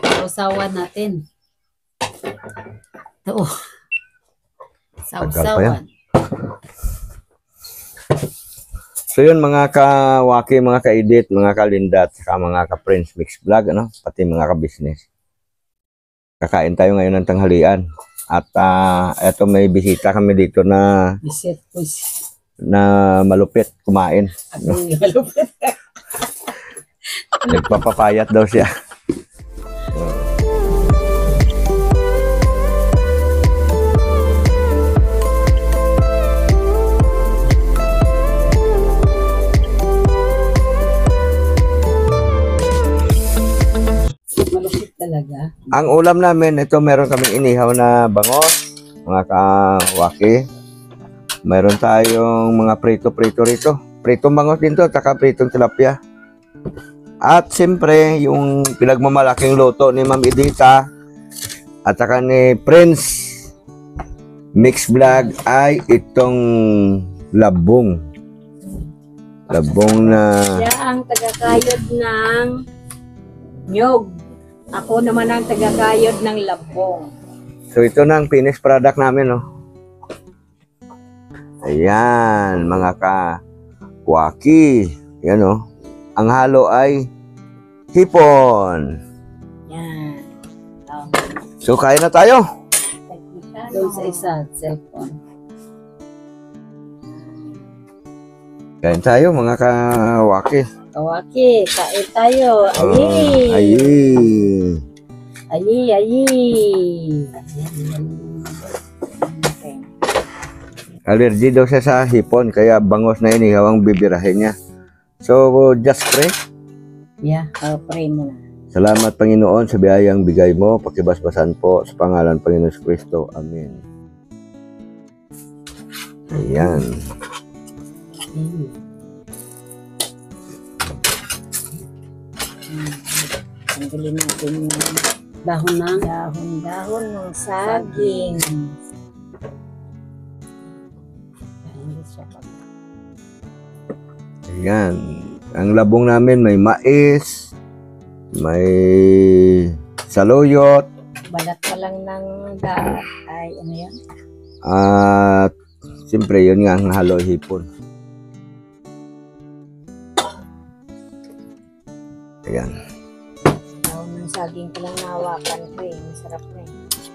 Sausawan natin. Ito. Tagal pa yan. Sausawan. So yun mga kawaki, mga ka-edit, mga kalindat, saka mga ka-friends mix vlog, ano? Pati mga ka-business. Kakain tayo ngayon ng tanghalian. At eto may bisita kami dito na malupit kumain. No? Malupit. Nagpapapayat daw siya. Malupit talaga. Ang ulam namin, ito meron kaming inihaw na bangos, mga kawaki. Meron tayong mga prito-prito rito. Pritong bangos din to, taka pritong tilapia. At siyempre, yung pinagmamalaking luto ni Ma'am Edita at saka ni Prince Mix Vlog ay itong labong. Labong na... Siya ang tagakayod ng nyog. Ako naman ang tagakayod ng labong. So ito na ang finished product namin, no? Ayan, mga ka-waki. Yan, no? Ang halo ay hipon. Yan. So kain na tayo. Doon sa isa, cellphone. Kain tayo, mga ka-waki. Kawaki, kain tayo. Ayi. Ayi. Ayi, ayi. Allergy daw siya sa hipon, kaya bangos na inihaw ang bibirahin niya. So, just pray. Yeah, pray mo na. Salamat, Panginoon, sa biyayang bigay mo. Pakibasbasan po sa pangalan Panginoon Kristo. Amen. Ayan. Tanggalin natin yung Dahon ng dahon-dahon ng saging. Ayan. Ang labong namin may mais, may saluyot, Balat pa lang ng ay ano yan? at siyempre yun nga ang halo hipon. Ayan. Dahon ng saging ko lang nahawakan ko eh. Masarap na eh.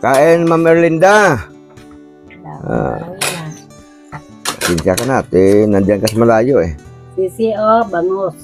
Kain, Ma'am Erlinda. Dahon lang yan. Pinsya ka natin. Nandiyan ka sa malayo eh. sisi bangos.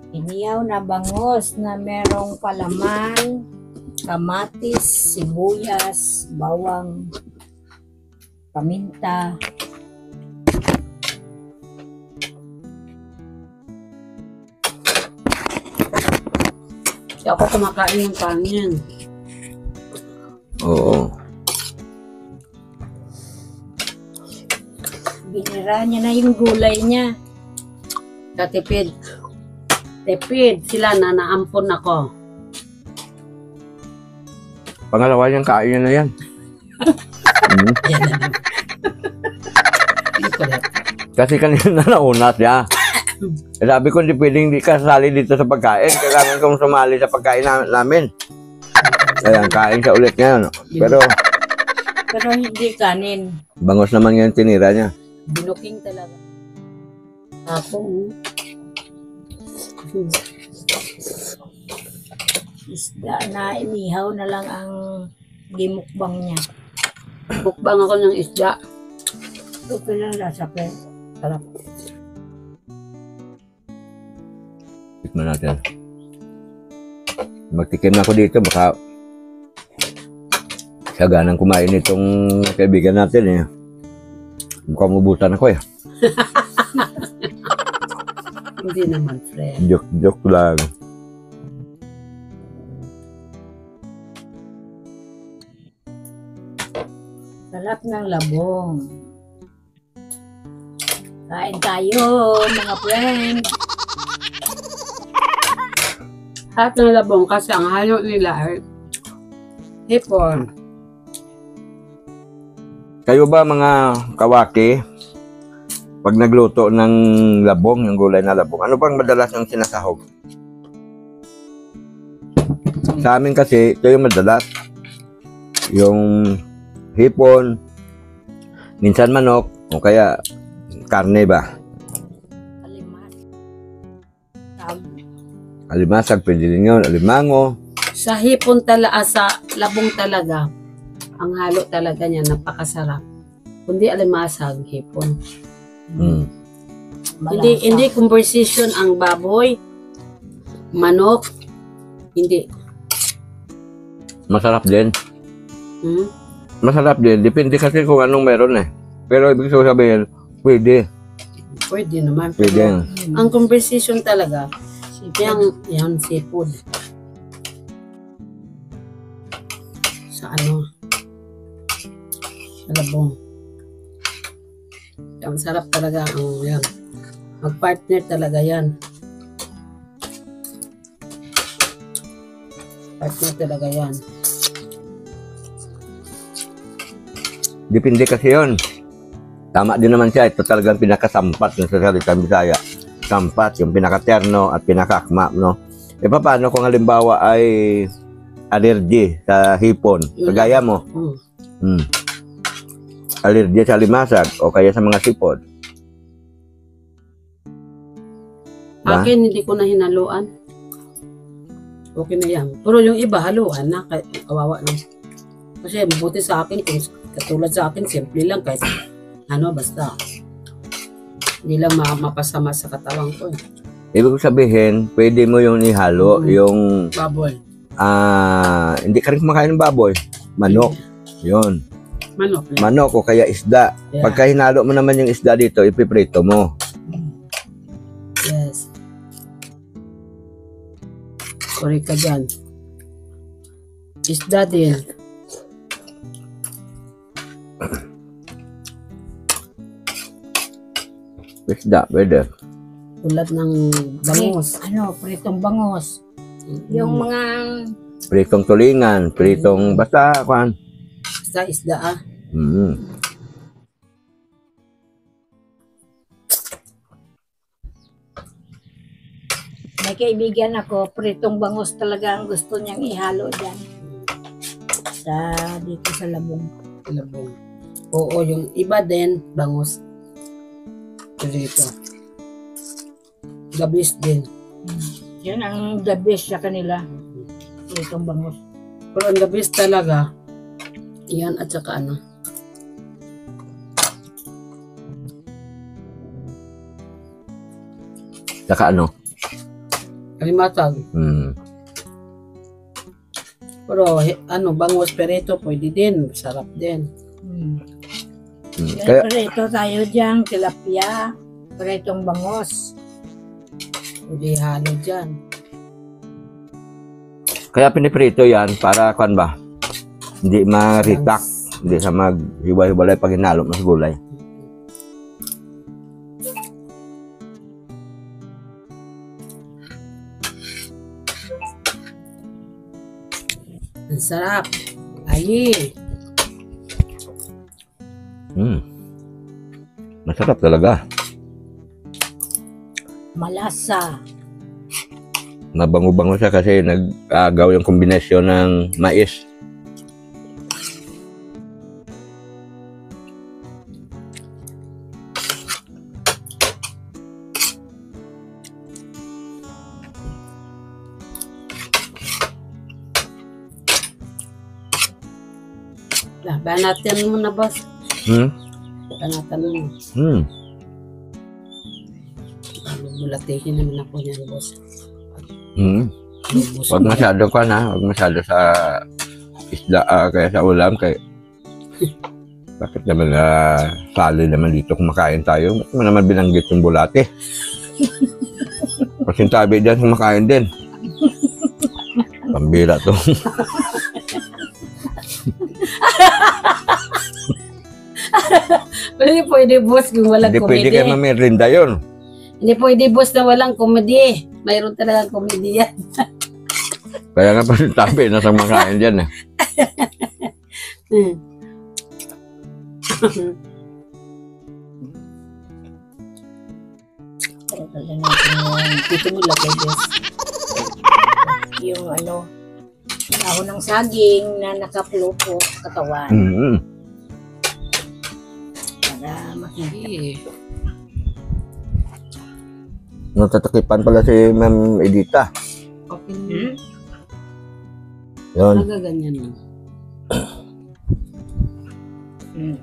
Iniyaw na bangos na merong palaman, kamatis, sibuyas, bawang, paminta. Kaya ako kumakain ng kanin. Oo. Binira niya na yung gulay niya. Katipid. Tipid sila na naampon ako. Pangalawa niyang kain na yan. Kasi kanina nauna siya. Sabi ko, hindi pwedeng di ka sasali dito sa pagkain. Kailangan kong sumali sa pagkain namin. Kaya kain siya ulit ngayon. Pero hindi kanin. bangos naman yung tinira niya. Binuking talaga. Ako. Isda na inihaw na lang ang gimukbang niya. Bukbang ako ng isda. Okay lang lasa pe. Sarap. Tikman natin. Magtikim na ako dito. Baka saganang kumain itong kaibigan natin eh. Mukhang mabutan ako eh. Hindi naman, friend. Joke lang. Sarap ng labong. Kain tayo, mga friend. Lahat ng labong kasi ang halo nila ay hipon. Kayo ba mga kawaki, pag nagluto ng labong, yung gulay na labong, ano bang madalas yung sinasahog? Sa amin kasi, ito yung madalas. Yung hipon, minsan manok, o kaya karne ba? Alimas. Alimasag, pwede rin yun. Alimango. Sa hipon talaga, sa labong talaga, ang halo talaga niya, napakasarap. Kundi alimasag, hipon. Mm. Hindi conversation ang baboy, manok, hindi. Masarap din. Hmm? Masarap din. Depende kasi kung anong meron eh. Pero ibig sabihin, pwede. Pwede naman. Pwede. Ang conversation talaga, yung seafood. Sa ano? Sa labong. Ang sarap talaga ang yan. Mag-partner talaga yan. Partner talaga yan. Depende kasi yun. Tama din naman siya. Ito talagang pinakasampat ng sa salitang Bisaya. Sampat, yung pinakaterno at pinakakma, no? E paano kung halimbawa ay allergy sa hipon? Kagaya mo. Hmm. Allergy sa limasag o kaya sa mga sipon. Ba? Akin, hindi ko na hinaluan. Okay na yan. Pero yung iba, haluan na. Kahit kawawa na. Kasi mabuti sa akin, kung katulad sa akin, simple lang. Kahit ano, basta. Hindi lang mapasama sa katawan ko. Ibig sabihin, pwede mo yung ihalo, yung Baboy. hindi ka rin kumakain ng baboy. Manok. Yun. Manok. Manok o kaya isda. Yeah. Pagka hinalo mo naman yung isda dito, ipiprito mo. Yes. Sorry ka dyan. Isda din. Isda, pwede. Tulad ng bangus. Pritong bangos. Yung mga Pritong tulingan, pritong basta, kwan. Basta isda ah. may kaibigan ako, pritong bangos talaga ang gusto niyang ihalo dyan. Dito sa labong. Labong. Oo, yung iba din, bangus. Dito. Gabis din. Yan ang the best sa kanila. Pritong bangos. Pero ang gabis talaga, yan at saka ano. Saka ano? Kalimatag. Pero ano, bangus perito, pwede din. Sarap din. Kaya, Prito tayo dyan, tilapia, pritong bangos. Pwede halo dyan. kaya piniprito yan para, kwan ba? Hindi ma-retak. Hindi sa mag-hiwa-hiwalay pag hinalo mas gulay. Ang sarap. Ayi. Masarap talaga. Malasa. Mabango-bango siya kasi nag-agaw yung kombinasyon ng mais. Banatan mo na, boss. Banatan mo. Bulatihin naman ako niyan, boss. Huwag masyado ka na. Huwag masyado sa isda kaya sa ulam. Kaya bakit naman sali naman dito kumakain tayo? Bakit mo naman binanggit yung bulate? Kasi tabi dyan kumakain din. Pambira to. Hindi pwede, boss, kung walang Hindi pwede komedi. kayo mamirinda yun. Hindi pwede, boss, na walang komedi. Mayroon talagang komedi yan. Kaya nga pa si tabi nasa makain dyan eh. Tanggalin natin Dito mo lagay, Bes. yung ano, dahon ng saging na nakaplupo katawan Mm. para makita. Natatakipan pala si Ma'am Edita. Okay na. Hmm? Yun. Nagaganyan lang. Hmm.